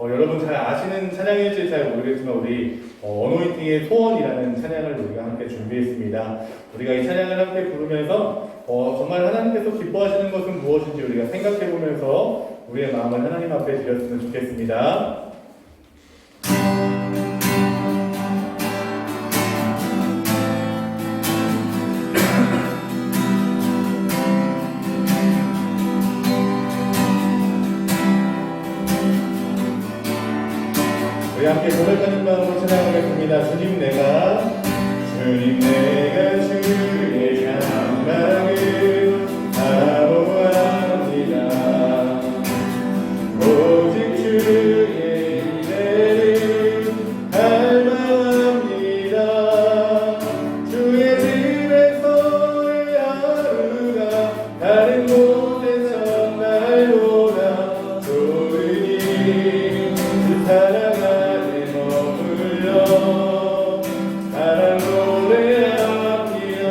여러분 잘 아시는 찬양일지 잘 모르겠지만 우리 어노인팅의 소원이라는 찬양을 우리가 함께 준비했습니다. 우리가 이 찬양을 함께 부르면서 정말 하나님께서 기뻐하시는 것은 무엇인지 우리가 생각해보면서 우리의 마음을 하나님 앞에 드렸으면 좋겠습니다. 우리 함께 고백하는 마음으로 찬양하겠습니다. 주님 내가 주의 향방을 사모합니다. 오직 주의 은혜를 갈망합니다. 주의 집에서의 하루가 다른 곳에서 날보다 소르니 그 사랑 사랑 노래합니다.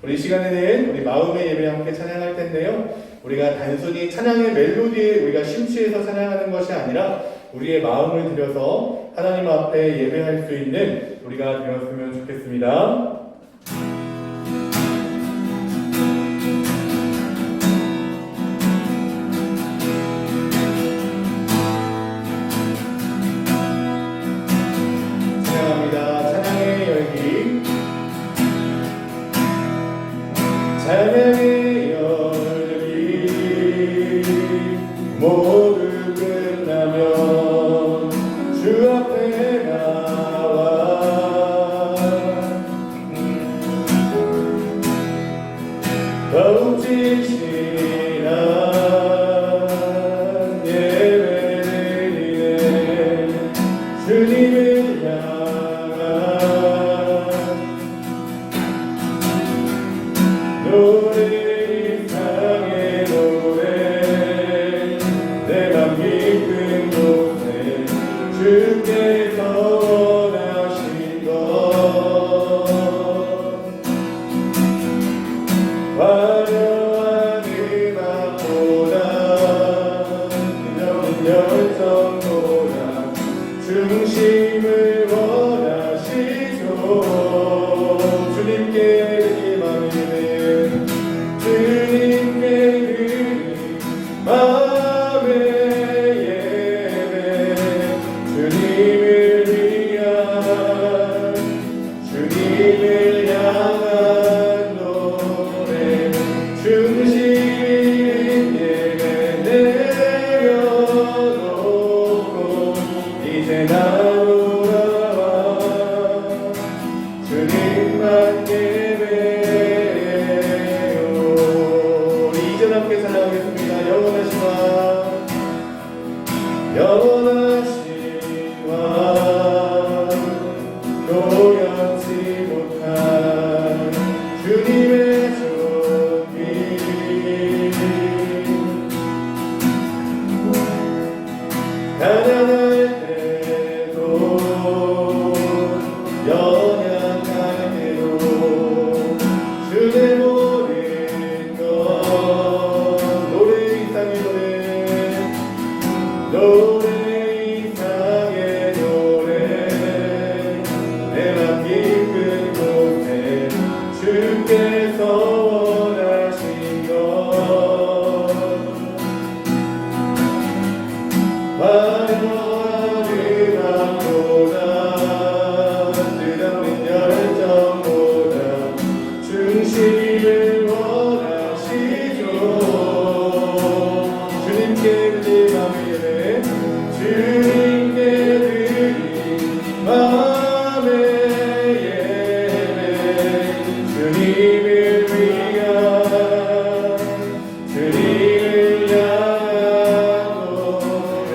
우리 시간에는 우리 마음의 예배 함께 찬양할 텐데요. 우리가 단순히 찬양의 멜로디에 우리가 심취해서 찬양하는 것이 아니라 우리의 마음을 들여서 하나님 앞에 예배할 수 있는 우리가 되었으면 좋겠습니다. 찬양합니다. 찬양의 열기. 찬양의 열기 모두 끝나면 주 앞에 나와 더욱 진실한 예배를 드리네. 주님을 향한 노래 이상의 노래 내 맘 깊은 곳에 주께서 원하신 것 화려한 음악보다 뜨거운 열정보다 중심을 원하시죠. 주님께 주님께 마음의 예배 주님을 향한 노래 중심 예배 내려놓고 이제 나 돌아와 주님만 예배 함께 찬양하겠습니다. 영원하신 왕 도연치 못한 주님의 존귀 가난할 때도 연약할 때도 주의 모든 것 노래 이상의 노래 내 맘 깊은 곳에 주께서 원하신 것 화려한 음악보다 뜨거운 열정보다 중심을 원하시죠. 주님께 드린 마음의 예배 주님께 드린 마음의 예배 주님을 위한 주님을 향한 노래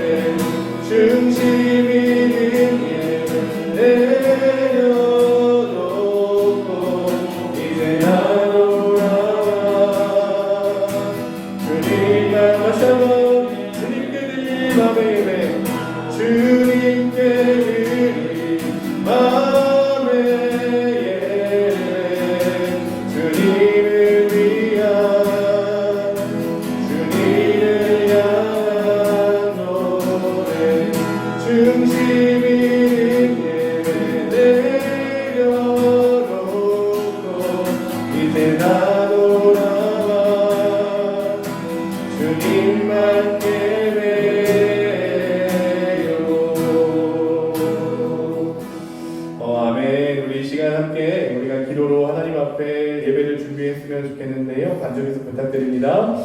중심 있는 예배 내려놓고 이제 나 돌아와 주님만 마셔봐 주님께 드린 마음의 예배 주님께 드린 마음의 예배 주님을 위한 주님을 향한 노래 중심 있는 예배 내려놓고 이제 나 돌아와 주님만 예배요. 아멘. 우리 이 시간 함께 우리가 기도로 하나님 앞에 예배를 준비했으면 좋겠는데요. 간절해서 부탁드립니다.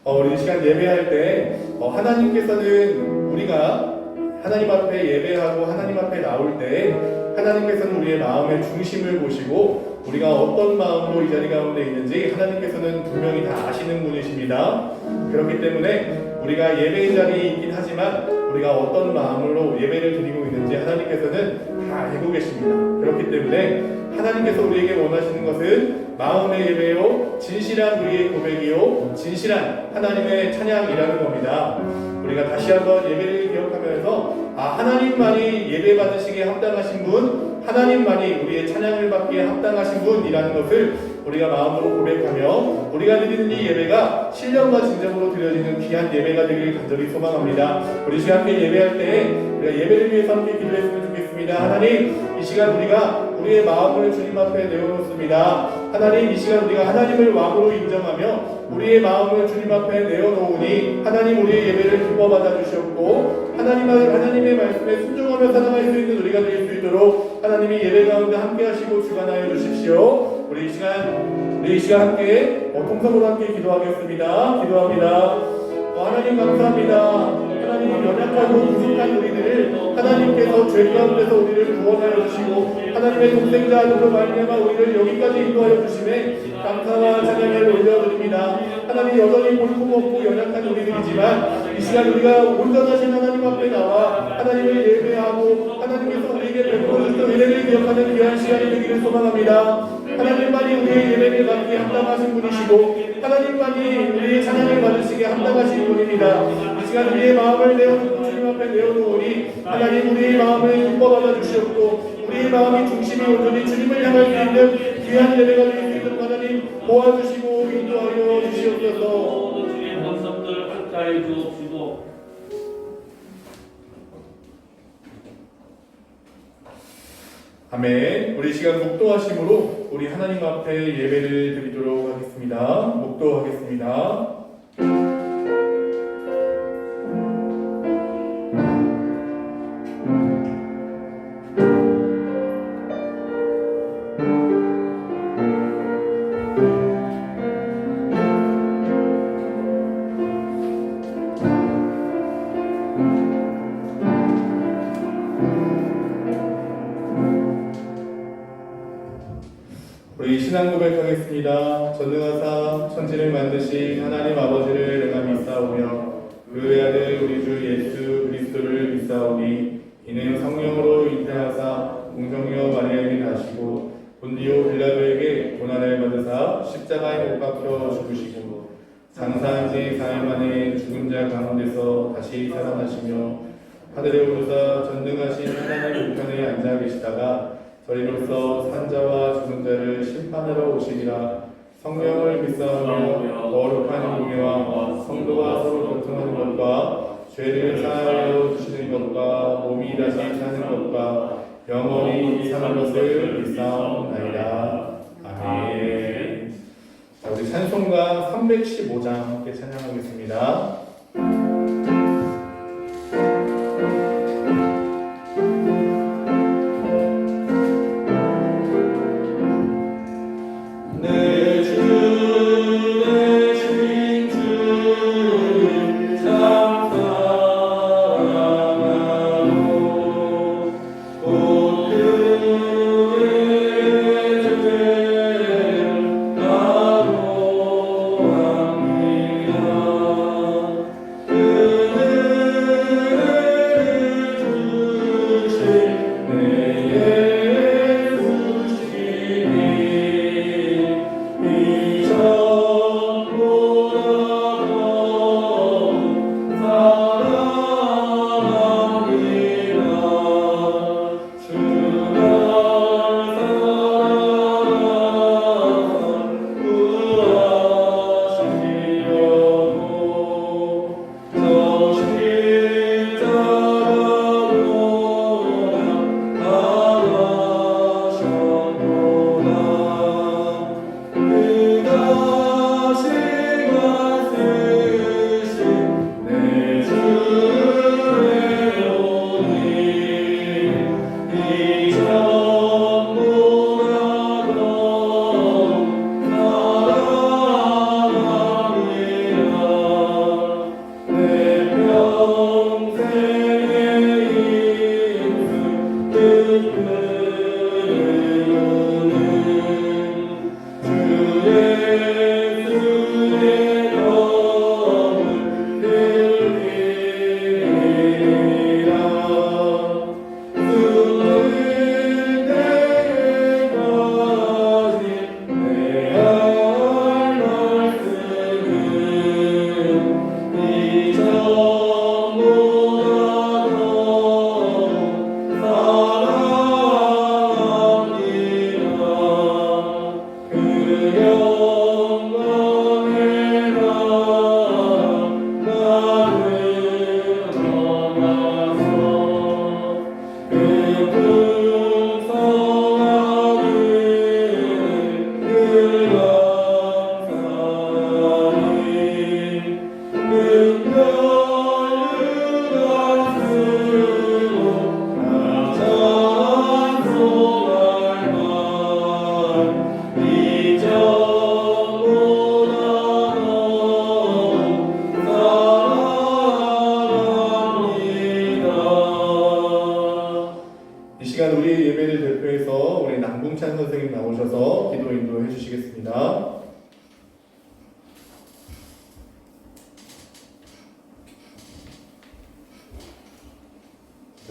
우리 이 시간 예배할 때 하나님께서는 우리가 하나님 앞에 예배하고 하나님 앞에 나올 때 하나님께서는 우리의 마음의 중심을 보시고 우리가 어떤 마음으로 이 자리 가운데 있는지 하나님께서는 분명히 다 아시는 분이십니다. 그렇기 때문에 우리가 예배의 자리에 있긴 하지만 우리가 어떤 마음으로 예배를 드리고 있는지 하나님께서는 다 알고 계십니다. 그렇기 때문에 하나님께서 우리에게 원하시는 것은 마음의 예배요, 진실한 우리의 고백이요, 진실한 하나님의 찬양이라는 겁니다. 우리가 다시 한번 예배를 기억하면서 하나님만이 예배 받으시기에 합당하신 분, 하나님만이 우리의 찬양을 받기에 합당하신 분이라는 것을 우리가 마음으로 고백하며 우리가 드리는 이 예배가 신령과 진정으로 드려지는 귀한 예배가 되길 간절히 소망합니다. 우리 시간 함께 예배할 때 우리가 예배를 위해서 함께 기도했으면 좋겠습니다. 하나님, 이 시간 우리가 우리의 마음을 주님 앞에 내어놓습니다. 하나님, 이 시간 우리가 하나님을 왕으로 인정하며 우리의 마음을 주님 앞에 내어놓으니 하나님 우리의 예배를 기뻐 받아주시옵고 하나님의 말씀에 순종하며 살아갈 수 있는 우리가 될 수 있도록 하나님이 예배 가운데 함께 하시고 주관하여 주십시오. 우리 이 시간 함께 통성으로 함께 기도하겠습니다. 기도합니다. 하나님 감사합니다. 하나님 연약하고 부족한 우리들을 하나님께서 죄 가운데서 우리를 구원하여 주시고 하나님의 동생자 아들로 말미암아 우리를 여기까지 인도하여 주심에 감사와 찬양을 올려드립니다. 하나님 여전히 볼품없고 연약한 우리들이지만 이 시간 우리가 온전하신 하나님 앞에 나와 하나님을 예배하고 하나님께서 우리에게 베풀어 주신 은혜를 기억하는 귀한 시간이 되기를 소망합니다. 하나님만이 우리의 예배를 받기에 합당하신 분이시고 하나님만이 우리의 찬양을 받으시기에 합당하신 분입니다. 이 시간 우리의 마음을 내어놓고 주님 앞에 내어놓으니 하나님 우리의 마음을 기뻐 받아주시옵고 우리의 마음이 중심이 온전히 주님을 향할 수 있는 귀한 예배가 될 수 있도록 하나님 도와주시고 인도하여 주시옵소서. 주의 원석들 함께하여 주옵시고 아멘. 우리 시간 묵도하심으로 우리 하나님 앞에 예배를 드리도록 하겠습니다. 묵도하겠습니다. 우리 신앙 고백하겠습니다. 전능하사 천지를 만드신 하나님 아버지를 내가 믿사오며 그의 아들 우리 주 예수 그리스도를 믿사오니 이는 성령으로 잉태하사 공성녀 마리아에게 나시고 본디오 빌라도에게 고난을 받으사 십자가에 못 박혀 죽으시고 장사한 지 4일 만에 죽은 자 가운데서 다시 살아나시며 하늘에 오르사 전능하신 하나님 우편에 앉아 계시다가 저희로서 산자와 죽은 자를 심판하러 오시리라. 성령을 믿사오며 거룩한 공예와 성도가 서로 교통하는 것과 죄를 사하여 주시는 것과 몸이 다시 사는 것과 영원히 사는 것을 믿사옵나이다. 아멘. 자, 우리 찬송가 315장 함께 찬양하겠습니다. 그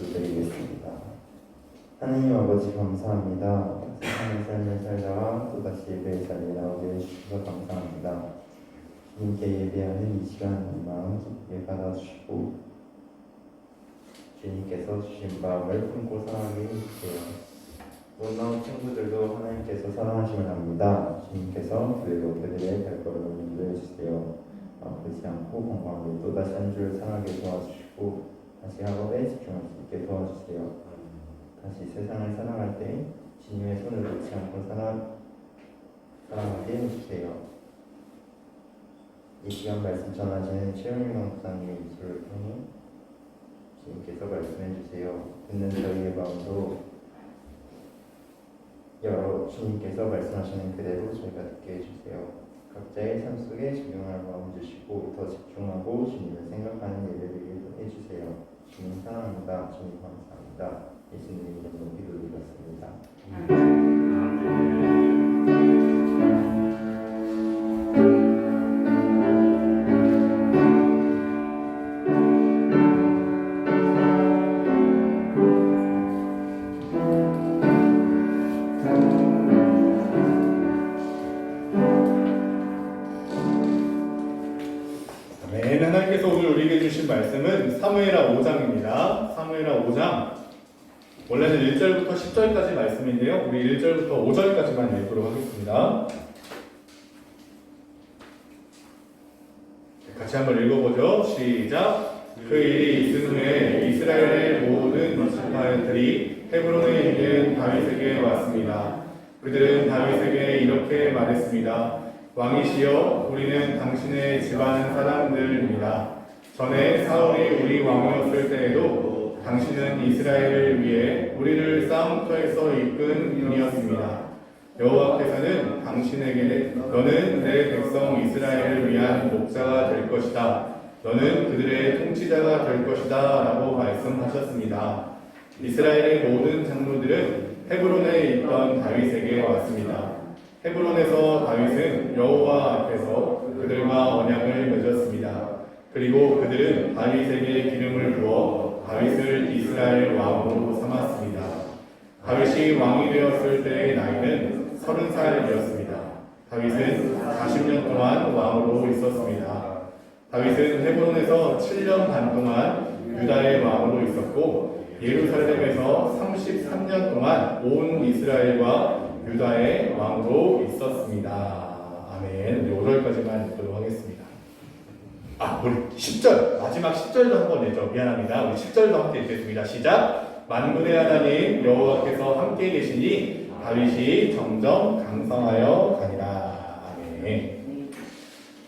기도드리겠습니다. 하나님 아버지 감사합니다. 세상의 삶을 살다가 또다시 예배의 자리에 나오게 해주셔서 감사합니다. 주님께 예배하는 이 시간 마음 깊게 받아주시고 주님께서 주신 마음을 품고 살아가게 해주세요. 놀라운 친구들도 하나님께서 사랑하심을 압니다. 주님께서 그대로 그들의 발걸음을 인도해 주세요. 아프지 않고 건강하게 또다시 한 주를 살아가게 도와주시고 다시 학업에 집중할 수 있게 도와주세요. 다시 세상을 살아갈 때 주님의 손을 놓지 않고 살아가게 해주세요. 이 시간 말씀 전하시는 최영일 목사님의 입술을 통해 주님께서 말씀해 주세요. 듣는 저희의 마음도 여러 주님께서 말씀하시는 그대로 저희가 듣게 해주세요. 각자의 삶 속에 적용할 마음 주시고 더 집중하고 주님을 생각하는 예배를 해주세요. 주님 사랑합니다. 주님 감사합니다. 예수님 이름으로 기도드렸습니다. 하나님께서 오늘 우리에게 주신 말씀은 사무엘하 5장입니다. 사무엘하 5장 원래는 1절부터 10절까지 말씀인데요. 우리 1절부터 5절까지만 읽도록 하겠습니다. 같이 한번 읽어보죠. 시작. 그 일이 있은 후에 이스라엘의 모든 지파들이 헤브론에 있는 다윗에게 왔습니다. 그들은 다윗에게 이렇게 말했습니다. 왕이시여, 우리는 당신의 집안 사람들입니다. 전에 사울이 우리 왕이었을 때에도 당신은 이스라엘을 위해 우리를 싸움터에서 이끈 분이었습니다. 여호와께서는 당신에게 너는 내 백성 이스라엘을 위한 목자가 될 것이다. 너는 그들의 통치자가 될 것이다. 라고 말씀하셨습니다. 이스라엘의 모든 장로들은 헤브론에 있던 다윗에게 왔습니다. 헤브론에서 다윗은 여호와 앞에서 그들과 언약을 맺었습니다. 그리고 그들은 다윗에게 기름을 부어 다윗을 이스라엘 왕으로 삼았습니다. 다윗이 왕이 되었을 때의 나이는 30살이었습니다. 다윗은 40년 동안 왕으로 있었습니다. 다윗은 헤브론에서 7년 반 동안 유다의 왕으로 있었고 예루살렘에서 33년 동안 온 이스라엘과 유다의 왕으로 있었습니다. 아멘. 우리 5절까지만 읽도록 하겠습니다. 우리 10절, 마지막 10절도 한번 내죠. 미안합니다. 우리 10절도 함께 읽겠습니다. 시작. 만군의 하나님 여호와께서 함께 계시니 다윗이 점점 강성하여 가니라. 아멘.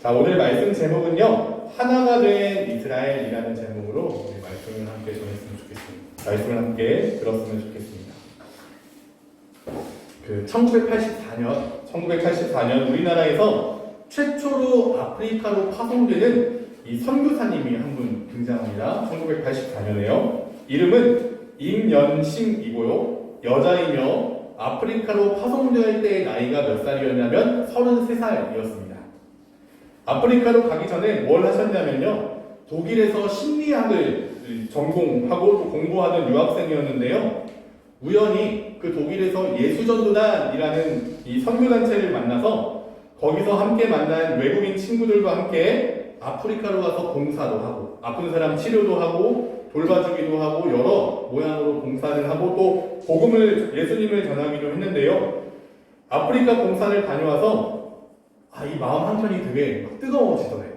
자, 오늘 말씀 제목은요, 하나가 된 이스라엘이라는 제목으로 우리 말씀을 함께 전했으면 좋겠습니다. 말씀을 함께 들었으면 좋겠습니다. 1984년 우리나라에서 최초로 아프리카로 파송되는 이 선교사님이 한 분 등장합니다. 1984년에요. 이름은 임연심이고요. 여자이며 아프리카로 파송될 때의 나이가 몇 살이었냐면 33살이었습니다. 아프리카로 가기 전에 뭘 하셨냐면요. 독일에서 심리학을 전공하고 또 공부하는 유학생이었는데요. 우연히 그 독일에서 예수전도단이라는 이 선교단체를 만나서 거기서 함께 만난 외국인 친구들과 함께 아프리카로 가서 봉사도 하고 아픈 사람 치료도 하고 돌봐주기도 하고 여러 모양으로 봉사를 하고 또 복음을 예수님을 전하기도 했는데요. 아프리카 봉사를 다녀와서 이 마음 한켠이 되게 뜨거워지더래요.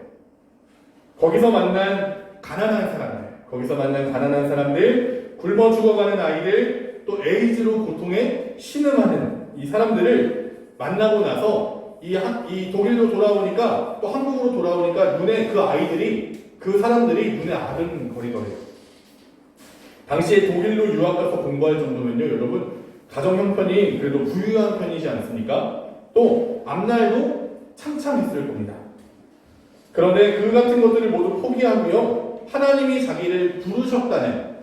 거기서 만난 가난한 사람들, 굶어 죽어가는 아이들, 또 에이즈로 고통에 신음하는 이 사람들을 만나고 나서 이 독일로 돌아오니까 또 한국으로 돌아오니까 눈에 그 사람들이 눈에 아른거리더래요. 당시에 독일로 유학 가서 공부할 정도면요, 여러분 가정 형편이 그래도 부유한 편이지 않습니까? 또 앞날도 창창했을 겁니다. 그런데 그 같은 것들을 모두 포기하고요, 하나님이 자기를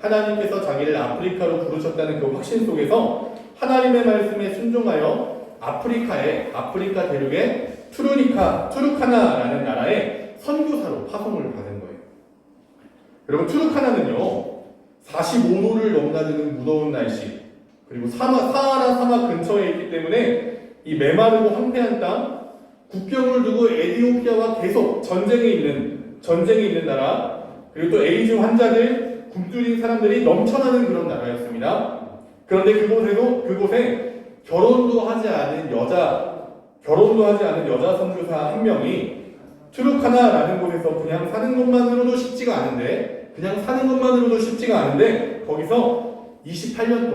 하나님께서 자기를 아프리카로 부르셨다는 그 확신 속에서 하나님의 말씀에 순종하여 아프리카 대륙의 투르카나라는 나라에 선교사로 파송을 받은 거예요. 여러분, 투르카나는요, 45도를 넘나드는 무더운 날씨, 그리고 사하라 사막 근처에 있기 때문에 이 메마르고 황폐한 땅, 국경을 두고 에티오피아와 계속 전쟁이 있는 나라, 그리고 또 에이즈 환자들, 굶주린 사람들이 넘쳐나는 그런 나라였습니다. 그런데 그곳에 결혼도 하지 않은 여자 선교사 한 명이 투르카나라는 곳에서 그냥 사는 것만으로도 쉽지가 않은데 거기서 28년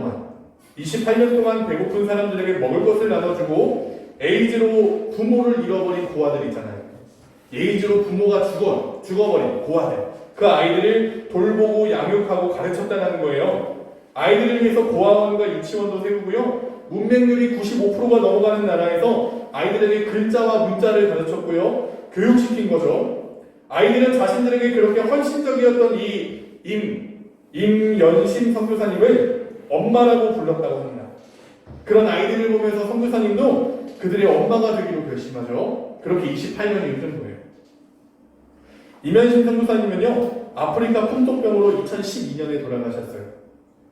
동안 배고픈 사람들에게 먹을 것을 나눠주고 에이즈로 부모를 잃어버린 고아들 있잖아요. 에이즈로 부모가 죽어버린 고아들, 그 아이들을 돌보고 양육하고 가르쳤다는 거예요. 아이들을 위해서 고아원과 유치원도 세우고요. 문맹률이 95%가 넘어가는 나라에서 아이들에게 글자와 문자를 가르쳤고요. 교육시킨 거죠. 아이들은 자신들에게 그렇게 헌신적이었던 이 임연심 선교사님을 엄마라고 불렀다고 합니다. 그런 아이들을 보면서 선교사님도 그들의 엄마가 되기로 결심하죠. 그렇게 28년이 흐른 거예요. 임연심 선교사님은요, 아프리카 풍토병으로 2012년에 돌아가셨어요.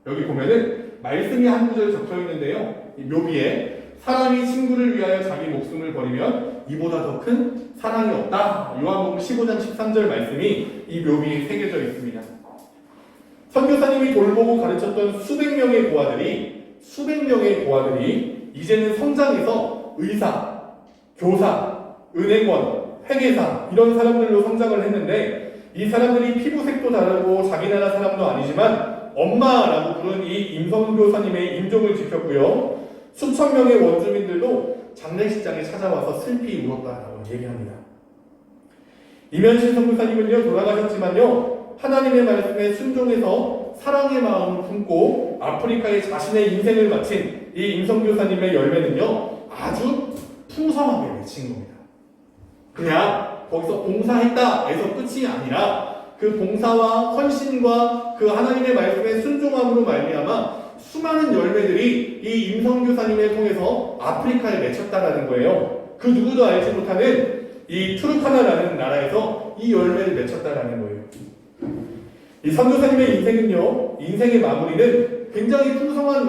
여기 보면은 말씀이 한 구절 적혀 있는데요. 이 묘비에 사람이 친구를 위하여 자기 목숨을 버리면 이보다 더 큰 사랑이 없다. 요한복음 15장 13절 말씀이 이 묘비에 새겨져 있습니다. 선교사님이 돌보고 가르쳤던 수백 명의 고아들이 이제는 성장해서 의사, 교사, 은행원, 회계사 이런 사람들로 성장을 했는데, 이 사람들이 피부색도 다르고 자기 나라 사람도 아니지만 엄마라고 부른 이 임선교사님의 임종을 지켰고요. 수천 명의 원주민들도 장례식장에 찾아와서 슬피 울었다라고 얘기합니다. 임현신 선교사님은요, 돌아가셨지만요, 하나님의 말씀에 순종해서 사랑의 마음을 품고 아프리카에 자신의 인생을 바친 이 임선교사님의 열매는요, 아주 풍성하게 맺힌 겁니다. 그냥 거기서 봉사했다에서 끝이 아니라 그 봉사와 헌신과 그 하나님의 말씀에 순종함으로 말미암아 수많은 열매들이 이 임선교사님을 통해서 아프리카에 맺혔다라는 거예요. 그 누구도 알지 못하는 이 투르카나라는 나라에서 이 열매를 맺혔다라는 거예요. 이 선교사님의 인생의 마무리는 굉장히 풍성한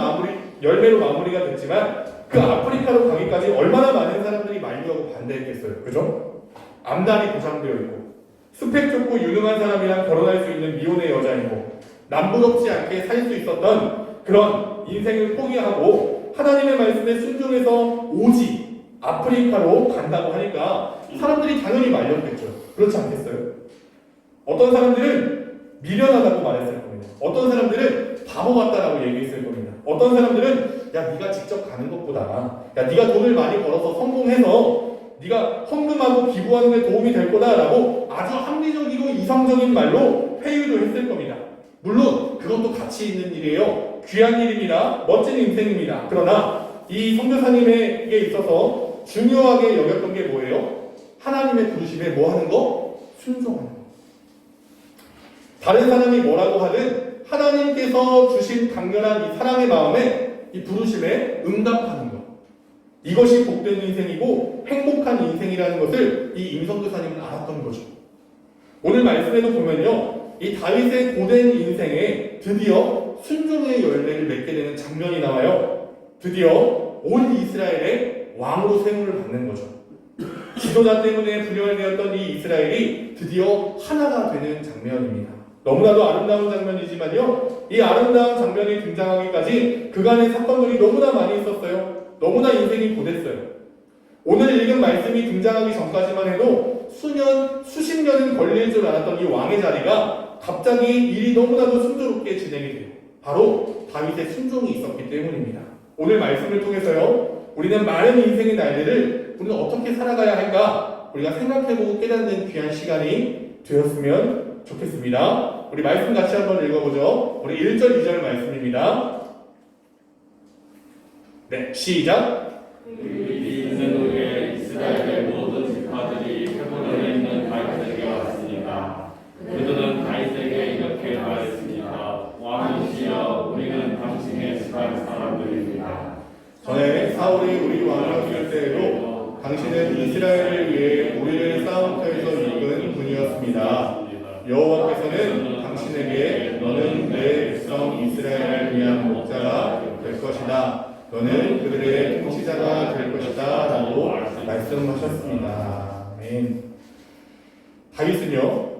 열매로 마무리가 됐지만 그 아프리카로 가기까지 얼마나 많은 사람들이 만류하고 반대했겠어요. 그죠? 앞날이 보장되어 있고 스펙 좋고 유능한 사람이랑 결혼할 수 있는 미혼의 여자이고 남부럽지 않게 살 수 있었던 그런 인생을 포기하고 하나님의 말씀에 순종해서 오직 아프리카로 간다고 하니까 사람들이 당연히 말렸겠죠. 그렇지 않겠어요? 어떤 사람들은 미련하다고 말했을 겁니다. 어떤 사람들은 바보 같다라고 얘기했을 겁니다. 어떤 사람들은 야, 네가 직접 가는 것보다 야, 네가 돈을 많이 벌어서 성공해서 네가 헌금하고 기부하는 데 도움이 될 거다라고 아주 합리적이고 이성적인 말로 회유도 했을 겁니다. 물론 그것도 가치 있는 일이에요. 귀한 일입니다. 멋진 인생입니다. 그러나 이 선교사님에게 있어서 중요하게 여겼던 게 뭐예요? 하나님의 부르심에 뭐 하는 거? 순종하는 거. 다른 사람이 뭐라고 하든 하나님께서 주신 강렬한 이 사랑의 마음에 이 부르심에 응답하는 것. 이것이 복된 인생이고 행복한 인생이라는 것을 이 임선교사님은 알았던 거죠. 오늘 말씀에도 보면요, 이 다윗의 고된 인생에 드디어 순종의 열매를 맺게 되는 장면이 나와요. 드디어 온 이스라엘의 왕으로 세움을 받는 거죠. 지도자 때문에 분열되었던 이 이스라엘이 드디어 하나가 되는 장면입니다. 너무나도 아름다운 장면이지만요, 이 아름다운 장면이 등장하기까지 그간의 사건들이 너무나 많이 있었어요. 너무나 인생이 고됐어요. 오늘 읽은 말씀이 등장하기 전까지만 해도 수십 년은 걸릴 줄 알았던 이 왕의 자리가 갑자기 일이 너무나도 순조롭게 진행이 돼요. 바로 다윗의 순종이 있었기 때문입니다. 오늘 말씀을 통해서요, 우리는 많은 인생의 날들을 우리는 어떻게 살아가야 할까 우리가 생각해보고 깨닫는 귀한 시간이 되었으면 좋겠습니다. 우리 말씀 같이 한번 읽어보죠. 우리 1절, 2절 말씀입니다. 네, 시작. 믿는 후에 이스라엘의 모든 지파들이 헤브론에 있는 다윗에게 왔습니다. 그들은 다윗에게 이렇게 말했습니다. 왕이시여, 우리는 당신의 지파 사람들입니다. 전에 사울이 우리 왕을 죽일 때에도 당신은 이스라엘을 위해 우리를 싸움터에서 이끈 분이었습니다. 여호와께서는 당신에게 너는 내 백성 될 것이다. 너는 그들의 통치자가 될 것이다. 라고 말씀하셨습니다. 아멘. 다윗은요,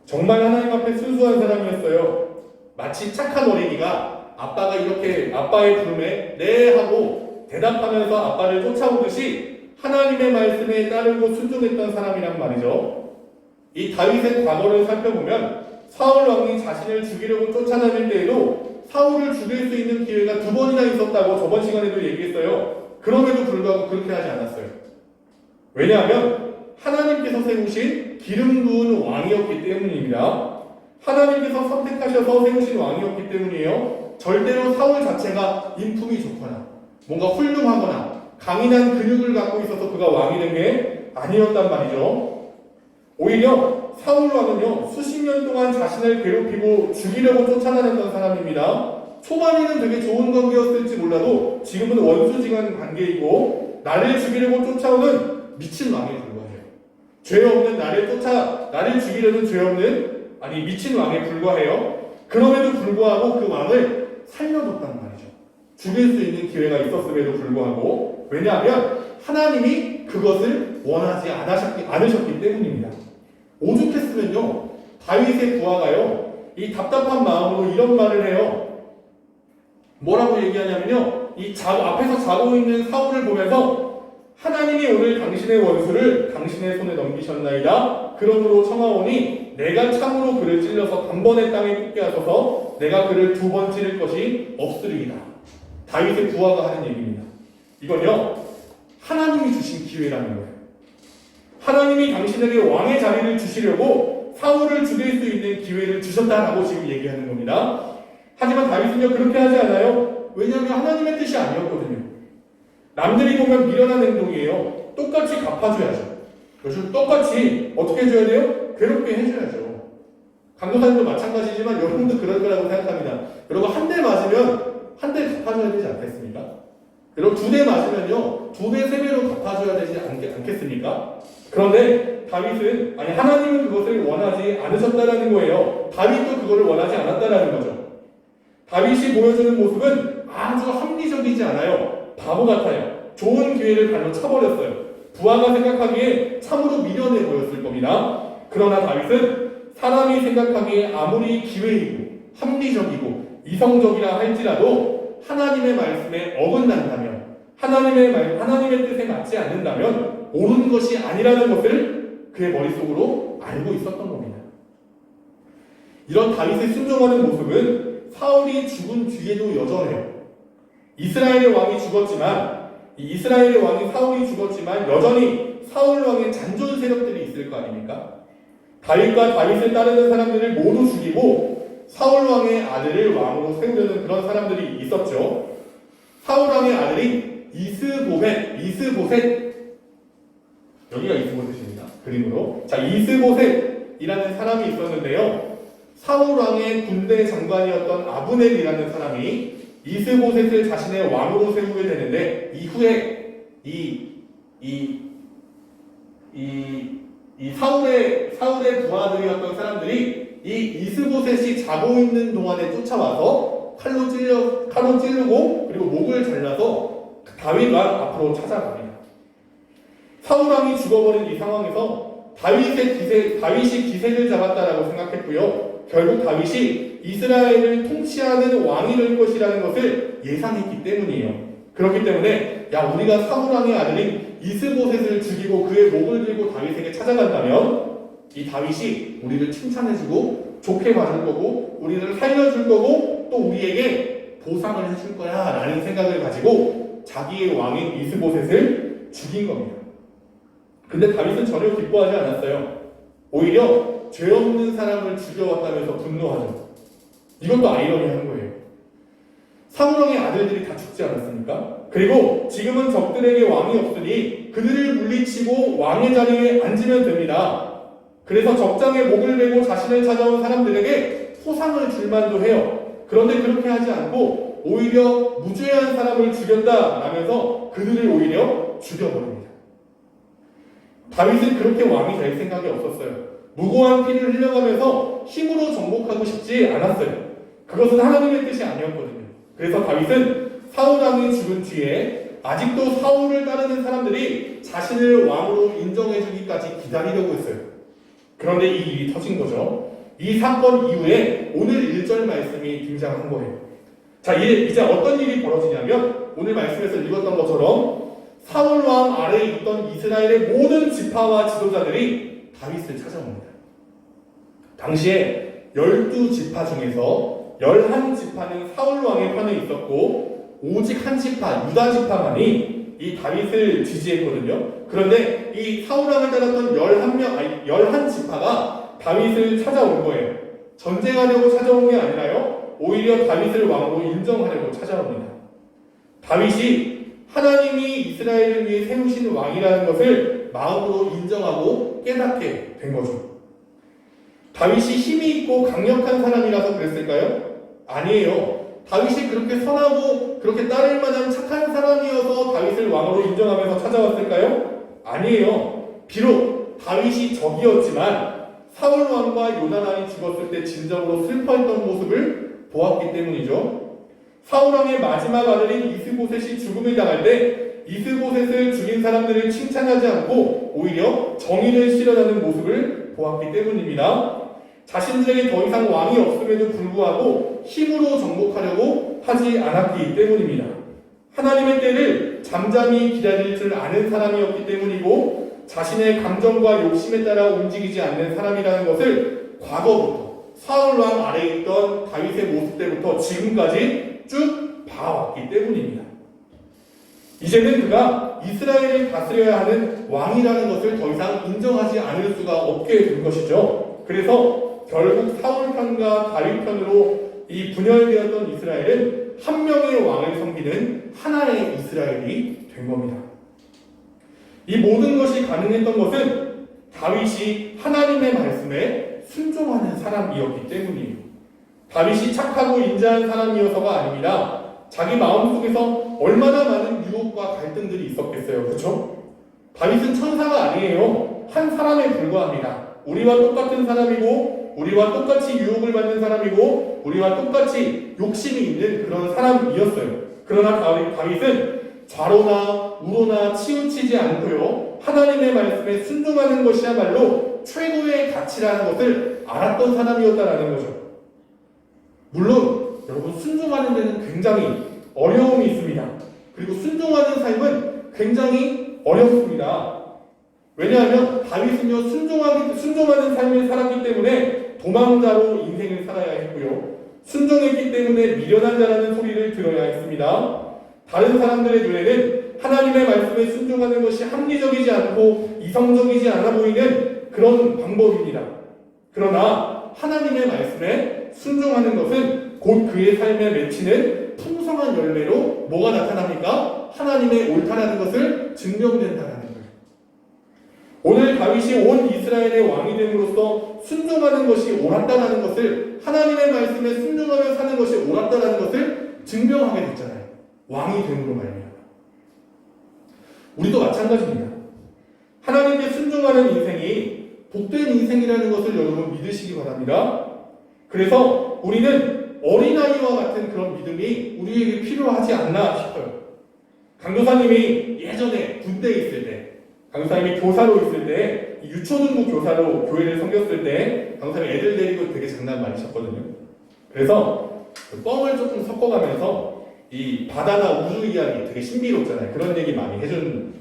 정말 하나님 앞에 순수한 사람이었어요. 마치 착한 어린이가 아빠가 이렇게 아빠의 부름에 네 하고 대답하면서 아빠를 쫓아오듯이 하나님의 말씀에 따르고 순종했던 사람이란 말이죠. 이 다윗의 과거를 살펴보면 사울 왕이 자신을 죽이려고 쫓아다닐 때에도 사울을 죽일 수 있는 기회가 2번이나 있었다고 저번 시간에도 얘기했어요. 그럼에도 불구하고 그렇게 하지 않았어요. 왜냐하면 하나님께서 세우신 기름 부은 왕이었기 때문입니다. 하나님께서 선택하셔서 세우신 왕이었기 때문이에요. 절대로 사울 자체가 인품이 좋거나 뭔가 훌륭하거나 강인한 근육을 갖고 있어서 그가 왕이 된 게 아니었단 말이죠. 오히려 사울 왕은요, 수십 년 동안 자신을 괴롭히고 죽이려고 쫓아다녔던 사람입니다. 초반에는 되게 좋은 관계였을지 몰라도 지금은 원수지간 관계이고 나를 죽이려고 쫓아오는 미친 왕에 불과해요. 죄 없는 나를 죽이려는 죄 없는 미친 왕에 불과해요. 그럼에도 불구하고 그 왕을 살려뒀단 말이죠. 죽일 수 있는 기회가 있었음에도 불구하고. 왜냐하면 하나님이 그것을 원하지 않으셨기 때문입니다. 오죽했으면요, 다윗의 부하가요, 이 답답한 마음으로 이런 말을 해요. 뭐라고 얘기하냐면요, 앞에서 자고 있는 사울을 보면서 하나님이 오늘 당신의 원수를 당신의 손에 넘기셨나이다. 그러므로 청하오니 내가 참으로 그를 찔러서 단번에 땅에 꽂게 하소서. 내가 그를 2번 찌를 것이 없으리이다. 다윗의 부하가 하는 얘기입니다. 이건요, 하나님이 주신 기회라는 거예요. 하나님이 당신에게 왕의 자리를 주시려고 사울을 죽일 수 있는 기회를 주셨다라고 지금 얘기하는 겁니다. 하지만 다윗은요, 그렇게 하지 않아요. 왜냐하면 하나님의 뜻이 아니었거든요. 남들이 보면 미련한 행동이에요. 똑같이 갚아줘야죠. 그래서 똑같이 어떻게 해줘야 돼요? 괴롭게 해줘야죠. 강도사님도 마찬가지지만 여러분도 그럴 거라고 생각합니다. 여러분 한 대 맞으면 한 대 갚아줘야 되지 않겠습니까? 그리고 2대 맞으면요, 2배, 3배로 갚아줘야 되지 않겠습니까? 그런데 다윗은, 하나님은 그것을 원하지 않으셨다라는 거예요. 다윗도 그것을 원하지 않았다라는 거죠. 다윗이 보여주는 모습은 아주 합리적이지 않아요. 바보 같아요. 좋은 기회를 발로 차버렸어요. 부하가 생각하기에 참으로 미련해 보였을 겁니다. 그러나 다윗은 사람이 생각하기에 아무리 기회이고 합리적이고 이성적이라 할지라도 하나님의 말씀에 어긋난다면, 하나님의 뜻에 맞지 않는다면 옳은 것이 아니라는 것을 그의 머릿속으로 알고 있었던 겁니다. 이런 다윗의 순종하는 모습은 사울이 죽은 뒤에도 여전해요. 이스라엘의 왕이 죽었지만, 이스라엘의 왕이 사울이 죽었지만 여전히 사울 왕의 잔존 세력들이 있을 거 아닙니까? 다윗과 다윗을 따르는 사람들을 모두 죽이고 사울 왕의 아들을 왕으로 세우려는 그런 사람들이 있었죠. 사울 왕의 아들인 이스보셋, 여기가 이스보셋입니다. 그림으로. 자, 이스보셋이라는 사람이 있었는데요. 사울 왕의 군대 장관이었던 아브넬이라는 사람이 이스보셋을 자신의 왕으로 세우게 되는데, 이후에 사울의 부하들이었던 사람들이 이 이스보셋이 자고 있는 동안에 쫓아와서 칼로 찌르고 그리고 목을 잘라서 다윗 왕 앞으로 찾아갑니다. 사울 왕이 죽어버린 이 상황에서 다윗이 기색을 잡았다라고 생각했고요. 결국 다윗이 이스라엘을 통치하는 왕이 될 것이라는 것을 예상했기 때문이에요. 그렇기 때문에 우리가 사울 왕의 아들인 이스보셋을 죽이고 그의 목을 들고 다윗에게 찾아간다면 이 다윗이 우리를 칭찬해주고 좋게 봐줄 거고 우리를 살려줄 거고 또 우리에게 보상을 해줄 거야 라는 생각을 가지고 자기의 왕인 이스보셋을 죽인 겁니다. 근데 다윗은 전혀 기뻐하지 않았어요. 오히려 죄 없는 사람을 죽여왔다면서 분노하죠. 이것도 아이러니한 거예요. 사울 왕의 아들들이 다 죽지 않았습니까? 그리고 지금은 적들에게 왕이 없으니 그들을 물리치고 왕의 자리에 앉으면 됩니다. 그래서 적장에 목을 베고 자신을 찾아온 사람들에게 포상을 줄 만도 해요. 그런데 그렇게 하지 않고 오히려 무죄한 사람을 죽였다라면서 그들을 오히려 죽여버립니다. 다윗은 그렇게 왕이 될 생각이 없었어요. 무고한 피를 흘려가면서 힘으로 정복하고 싶지 않았어요. 그것은 하나님의 뜻이 아니었거든요. 그래서 다윗은 사울 왕이 죽은 뒤에 아직도 사울을 따르는 사람들이 자신을 왕으로 인정해주기까지 기다리려고 했어요. 그런데 이 일이 터진 거죠. 이 사건 이후에 오늘 1절 말씀이 등장한 거예요. 자, 이제 어떤 일이 벌어지냐면 오늘 말씀에서 읽었던 것처럼 사울 왕 아래에 있던 이스라엘의 모든 지파와 지도자들이 다윗을 찾아옵니다. 당시에 12지파 중에서 11지파는 사울 왕의 편에 있었고 오직 한 지파, 유다 지파만이 이 다윗을 지지했거든요. 그런데 이 사울 왕을 따랐던 11지파가 다윗을 찾아온 거예요. 전쟁하려고 찾아온 게 아니라요, 오히려 다윗을 왕으로 인정하려고 찾아옵니다. 다윗이 하나님이 이스라엘을 위해 세우신 왕이라는 것을 마음으로 인정하고 깨닫게 된 거죠. 다윗이 힘이 있고 강력한 사람이라서 그랬을까요? 아니에요. 다윗이 그렇게 선하고 그렇게 따를 만한 착한 사람이어서 다윗을 왕으로 인정하면서 찾아왔을까요? 아니에요. 비록 다윗이 적이었지만 사울 왕과 요나단이 죽었을 때 진정으로 슬퍼했던 모습을 보았기 때문이죠. 사울 왕의 마지막 아들인 이스보셋이 죽음을 당할 때 이스보셋을 죽인 사람들을 칭찬하지 않고 오히려 정의를 실현하는 모습을 보았기 때문입니다. 자신들에게 더 이상 왕이 없음에도 불구하고 힘으로 정복하려고 하지 않았기 때문입니다. 하나님의 때를 잠잠히 기다릴 줄 아는 사람이었기 때문이고 자신의 감정과 욕심에 따라 움직이지 않는 사람이라는 것을 과거부터 사울 왕 아래에 있던 다윗의 모습 때부터 지금까지 쭉 봐왔기 때문입니다. 이제는 그가 이스라엘을 다스려야 하는 왕이라는 것을 더 이상 인정하지 않을 수가 없게 된 것이죠. 그래서 결국 사울 편과 다윗 편으로 이 분열되었던 이스라엘은 한 명의 왕을 섬기는 하나의 이스라엘이 된 겁니다. 이 모든 것이 가능했던 것은 다윗이 하나님의 말씀에 순종하는 사람이었기 때문이에요. 다윗이 착하고 인자한 사람이어서가 아닙니다. 자기 마음속에서 얼마나 많은 유혹과 갈등들이 있었겠어요. 그렇죠? 다윗은 천사가 아니에요. 한 사람에 불과합니다. 우리와 똑같은 사람이고 우리와 똑같이 유혹을 받는 사람이고 우리와 똑같이 욕심이 있는 그런 사람이었어요. 그러나 다윗은 좌로나 우로나 치우치지 않고요, 하나님의 말씀에 순종하는 것이야말로 최고의 가치라는 것을 알았던 사람이었다라는 거죠. 물론 여러분, 순종하는 데는 굉장히 어려움이 있습니다. 그리고 순종하는 삶은 굉장히 어렵습니다. 왜냐하면 다윗은요, 순종하는 삶을 살았기 때문에 도망자로 인생을 살아야 했고요, 순종했기 때문에 미련한 자라는 소리를 들어야 했습니다. 다른 사람들의 눈에는 하나님의 말씀에 순종하는 것이 합리적이지 않고 이성적이지 않아 보이는 그런 방법입니다. 그러나 하나님의 말씀에 순종하는 것은 곧 그의 삶에 맺히는 풍성한 열매로 뭐가 나타납니까? 하나님의 옳다라는 것을 증명된다라는 거예요. 오늘 다윗이 온 이스라엘의 왕이 됨으로써 순종하는 것이 옳았다라는 것을, 하나님의 말씀에 순종하며 사는 것이 옳았다라는 것을 증명하게 됐잖아요. 왕이 됨으로 말미암아. 우리도 마찬가지입니다. 하나님께 순종하는 인생이 복된 인생이라는 것을 여러분 믿으시기 바랍니다. 그래서 우리는 어린아이와 같은 그런 믿음이 우리에게 필요하지 않나 싶어요. 강도사님이 예전에 군대에 있을 때, 강도사님이 교사로 있을 때, 유초등부 교사로 교회를 섬겼을 때 강도사님이 애들 데리고 되게 장난 많이 쳤거든요. 그래서 그 뻥을 조금 섞어가면서 이 바다나 우주 이야기 되게 신비롭잖아요. 그런 얘기 많이 해준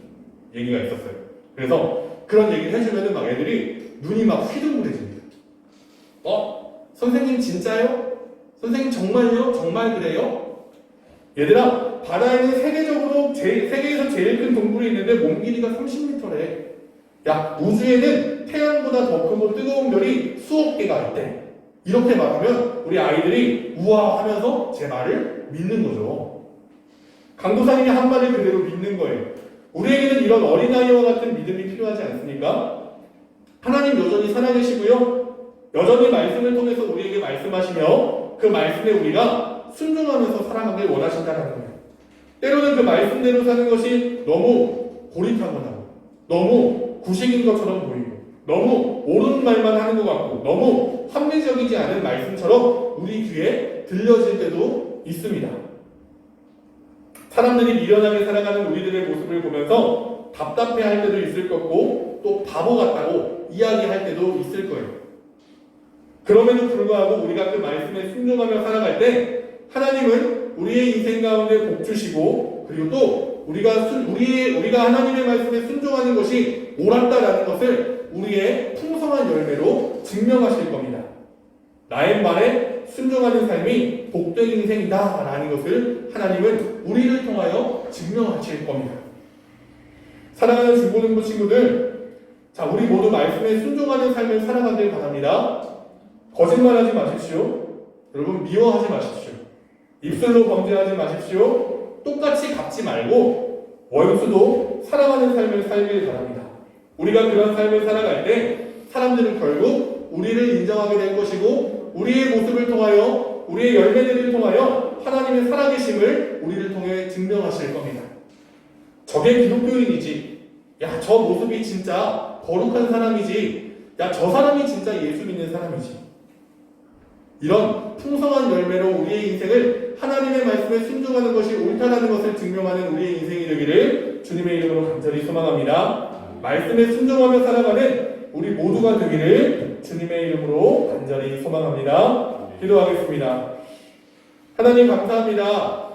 얘기가 있었어요. 그래서 그런 얘기를 해주면은 막 애들이 눈이 막 휘둥그레집니다. 선생님 진짜요? 선생님 정말요? 정말 그래요? 얘들아, 바다에는 세계에서 제일 큰 동물이 있는데 몸 길이가 30m래. 야, 우주에는 태양보다 더 크고 뜨거운 별이 수억 개가 있대. 이렇게 말하면 우리 아이들이 우와 하면서 제 말을 믿는 거죠. 강도사님이 한 말을 그대로 믿는 거예요. 우리에게는 이런 어린아이와 같은 믿음이 필요하지 않습니까? 하나님 여전히 살아계시고요, 여전히 말씀을 통해서 우리에게 말씀하시며 그 말씀에 우리가 순종하면서 살아가길 원하신다는 거예요. 때로는 그 말씀대로 사는 것이 너무 고리타분하고 너무 구식인 것처럼 보이고 너무 옳은 말만 하는 것 같고 너무 합리적이지 않은 말씀처럼 우리 귀에 들려질 때도 있습니다. 사람들이 미련하게 살아가는 우리들의 모습을 보면서 답답해할 때도 있을 거고 또 바보 같다고 이야기할 때도 있을 거예요. 그럼에도 불구하고 우리가 그 말씀에 순종하며 살아갈 때 하나님은 우리의 인생 가운데 복 주시고 그리고 또 우리가 하나님의 말씀에 순종하는 것이 옳았다라는 것을 우리의 풍성한 열매로 증명하실 겁니다. 나의 말에 순종하는 삶이 복된 인생이다 라는 것을 하나님은 우리를 통하여 증명하실 겁니다. 사랑하는 중고등부 친구들, 자, 우리 모두 말씀에 순종하는 삶을 살아가길 바랍니다. 거짓말하지 마십시오. 여러분, 미워하지 마십시오. 입술로 범죄하지 마십시오. 똑같이 갚지 말고 원수도 사랑하는 삶을 살길 바랍니다. 우리가 그런 삶을 살아갈 때 사람들은 결국 우리를 인정하게 될 것이고 우리의 모습을 통하여 우리의 열매들을 통하여 하나님의 살아계심을 우리를 통해 증명하실 겁니다. 저게 기독교인이지. 야, 저 모습이 진짜 거룩한 사람이지. 야, 저 사람이 진짜 예수 믿는 사람이지. 이런 풍성한 열매로 우리의 인생을 하나님의 말씀에 순종하는 것이 옳다라는 것을 증명하는 우리의 인생이 되기를 주님의 이름으로 간절히 소망합니다. 말씀에 순종하며 살아가는 우리 모두가 되기를 주님의 이름으로 간절히 소망합니다. 기도하겠습니다. 하나님 감사합니다.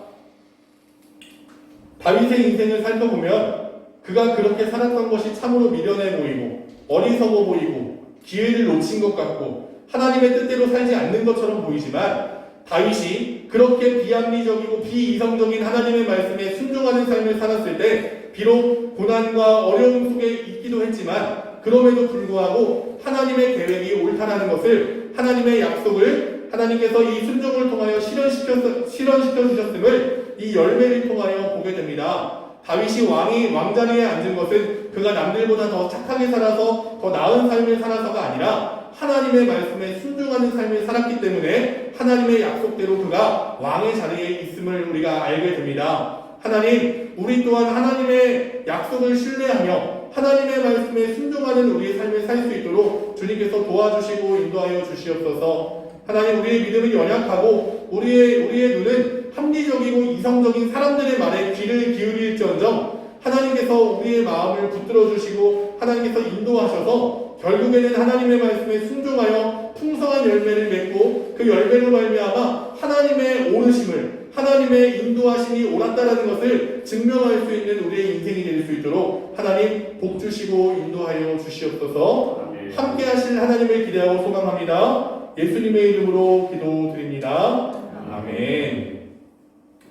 다윗의 인생을 살펴보면 그가 그렇게 살았던 것이 참으로 미련해 보이고 어리석어 보이고 기회를 놓친 것 같고 하나님의 뜻대로 살지 않는 것처럼 보이지만 다윗이 그렇게 비합리적이고 비이성적인 하나님의 말씀에 순종하는 삶을 살았을 때 비록 고난과 어려움 속에 있기도 했지만 그럼에도 불구하고 하나님의 계획이 옳다라는 것을 하나님의 약속을 하나님께서 이 순종을 통하여 실현시켜 주셨음을 이 열매를 통하여 보게 됩니다. 다윗이 왕자리에 앉은 것은 그가 남들보다 더 착하게 살아서 더 나은 삶을 살아서가 아니라 하나님의 말씀에 순종하는 삶을 살았기 때문에 하나님의 약속대로 그가 왕의 자리에 있음을 우리가 알게 됩니다. 하나님, 우리 또한 하나님의 약속을 신뢰하며 하나님의 말씀에 순종하는 우리의 삶을 살 수 있도록 주님께서 도와주시고 인도하여 주시옵소서. 하나님, 우리의 믿음은 연약하고 우리의 눈은 합리적이고 이성적인 사람들의 말에 귀를 기울일지언정 하나님께서 우리의 마음을 붙들어 주시고 하나님께서 인도하셔서 결국에는 하나님의 말씀에 순종하여 풍성한 열매를 맺고 그 열매로 말미암아 하나님의 오르심을 하나님의 인도하심이 옳았다라는 것을 증명할 수 있는 우리의 인생이 될 수 있도록 하나님 복 주시고 인도하여 주시옵소서. 함께 하실 하나님을 기대하고 소망합니다. 예수님의 이름으로 기도드립니다. 아멘.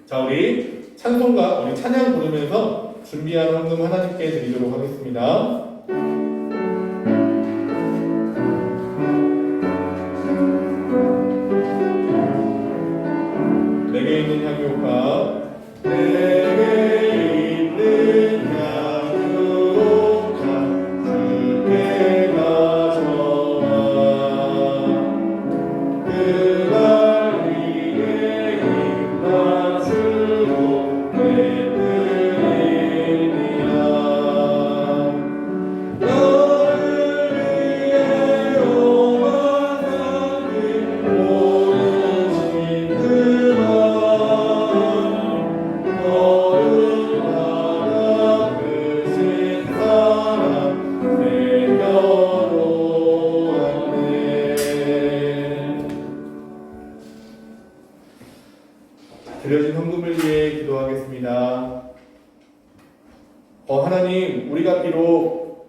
자, 우리 찬송가, 우리 찬양 부르면서 준비한 헌금 하나님께 드리도록 하겠습니다. 내게 있는 향유가 내게 있는 향유가 주께 가져와 그날 위에 입맞추고 내드리리라 너를 위해 오만 산을 오르신 그만 드려진 헌금을 위해 기도하겠습니다. 하나님, 우리가 비록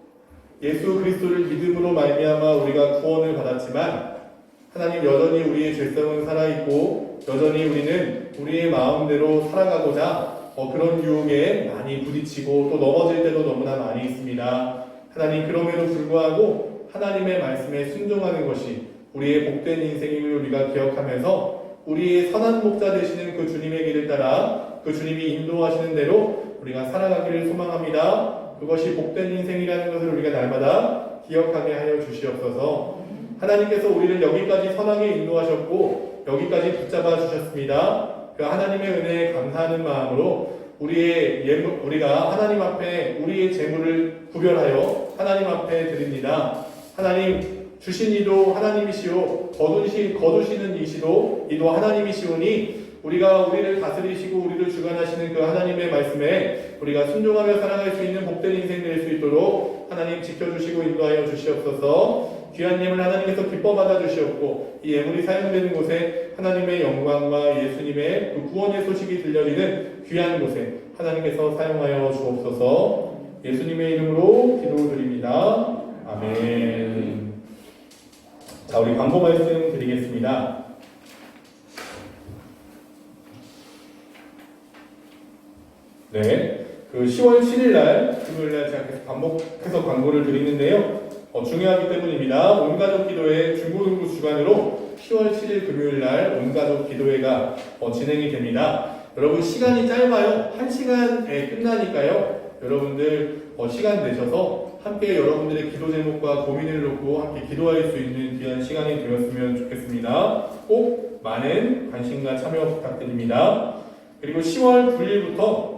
예수 그리스도를 믿음으로 말미암아 우리가 구원을 받았지만 하나님 여전히 우리의 죄성은 살아있고 여전히 우리는 우리의 마음대로 살아가고자 그런 유혹에 많이 부딪히고 또 넘어질 때도 너무나 많이 있습니다. 하나님, 그럼에도 불구하고 하나님의 말씀에 순종하는 것이 우리의 복된 인생임을 우리가 기억하면서 우리의 선한 목자 되시는 그 주님의 길을 따라 그 주님이 인도하시는 대로 우리가 살아가기를 소망합니다. 그것이 복된 인생이라는 것을 우리가 날마다 기억하게 하여 주시옵소서. 하나님께서 우리를 여기까지 선하게 인도하셨고 여기까지 붙잡아 주셨습니다. 그 하나님의 은혜에 감사하는 마음으로 우리가 하나님 앞에 우리의 재물을 구별하여 하나님 앞에 드립니다. 하나님, 주신 이도 하나님이시오 거두시는 이시도 하나님이시오니 우리가 우리를 다스리시고 우리를 주관하시는 그 하나님의 말씀에 우리가 순종하며 살아갈 수 있는 복된 인생 될 수 있도록 하나님 지켜주시고 인도하여 주시옵소서. 귀한 예물 하나님께서 기뻐 받아 주시옵고 이 예물이 사용되는 곳에 하나님의 영광과 예수님의 그 구원의 소식이 들려지는 귀한 곳에 하나님께서 사용하여 주옵소서. 예수님의 이름으로 기도드립니다. 아멘. 자, 우리 광고 말씀 드리겠습니다. 네, 그 10월 7일 날 금요일 날 제가 계속 반복해서 광고를 드리는데요. 중요하기 때문입니다. 온가족 기도회 중고등부 주관으로 10월 7일 금요일 날 온가족 기도회가 진행이 됩니다. 여러분 시간이 짧아요. 1시간에 끝나니까요. 여러분들 시간 내셔서 함께 여러분들의 기도 제목과 고민을 놓고 함께 기도할 수 있는 귀한 시간이 되었으면 좋겠습니다. 꼭 많은 관심과 참여 부탁드립니다. 그리고 10월 9일부터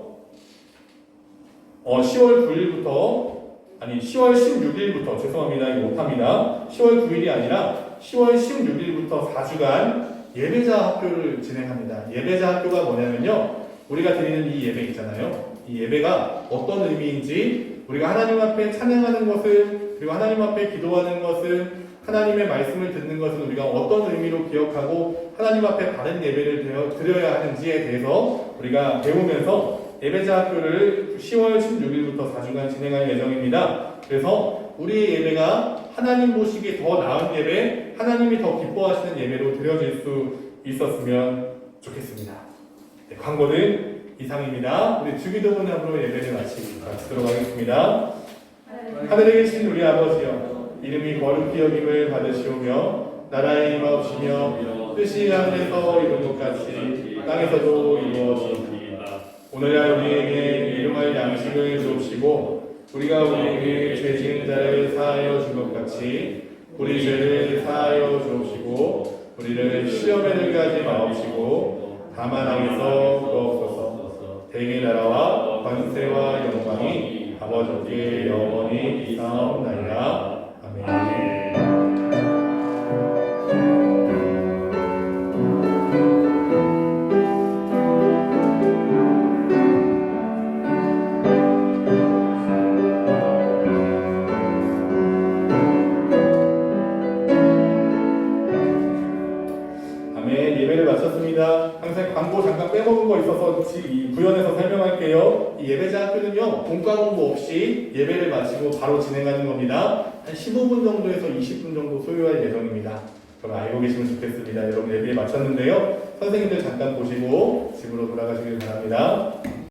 10월 16일부터 죄송합니다. 이거 못합니다. 10월 9일이 아니라 10월 16일부터 4주간 예배자 학교를 진행합니다. 예배자 학교가 뭐냐면요. 우리가 드리는 이 예배 있잖아요. 이 예배가 어떤 의미인지 우리가 하나님 앞에 찬양하는 것은 그리고 하나님 앞에 기도하는 것은 하나님의 말씀을 듣는 것은 우리가 어떤 의미로 기억하고 하나님 앞에 바른 예배를 드려야 하는지에 대해서 우리가 배우면서 예배자 학교를 10월 16일부터 4주간 진행할 예정입니다. 그래서 우리의 예배가 하나님 보시기에 더 나은 예배, 하나님이 더 기뻐하시는 예배로 드려질 수 있었으면 좋겠습니다. 네, 광고는 이상입니다. 우리 주기도문으로 예배를 마치도록 하겠습니다. 하늘에 계신 우리 아버지여, 이름이 거룩히 여김을 받으시오며 나라의 임하옵시며 뜻이 하늘에서 이룬 것 같이 땅에서도 이루어지이다. 오늘날 우리에게 일용할 양식을 주옵시고 우리가 우리에게 죄 지은 자를 사하여 준 것 같이 우리 죄를 사하여 주옵시고 우리를 시험에 들게 하지 마옵시고 다만 악에서 구하옵소서. 대개 나라와 권세와 영광이 아버지께 영원히 있사옵나이다. 아멘. 항상 광고 잠깐 빼먹은 거 있어서 이 구현해서 설명할게요. 이 예배자 학교는요, 본과 공부 없이 예배를 마치고 바로 진행하는 겁니다. 한 15분 정도에서 20분 정도 소요할 예정입니다. 그럼 알고 계시면 좋겠습니다. 여러분 예배 마쳤는데요. 선생님들 잠깐 보시고 집으로 돌아가시길 바랍니다.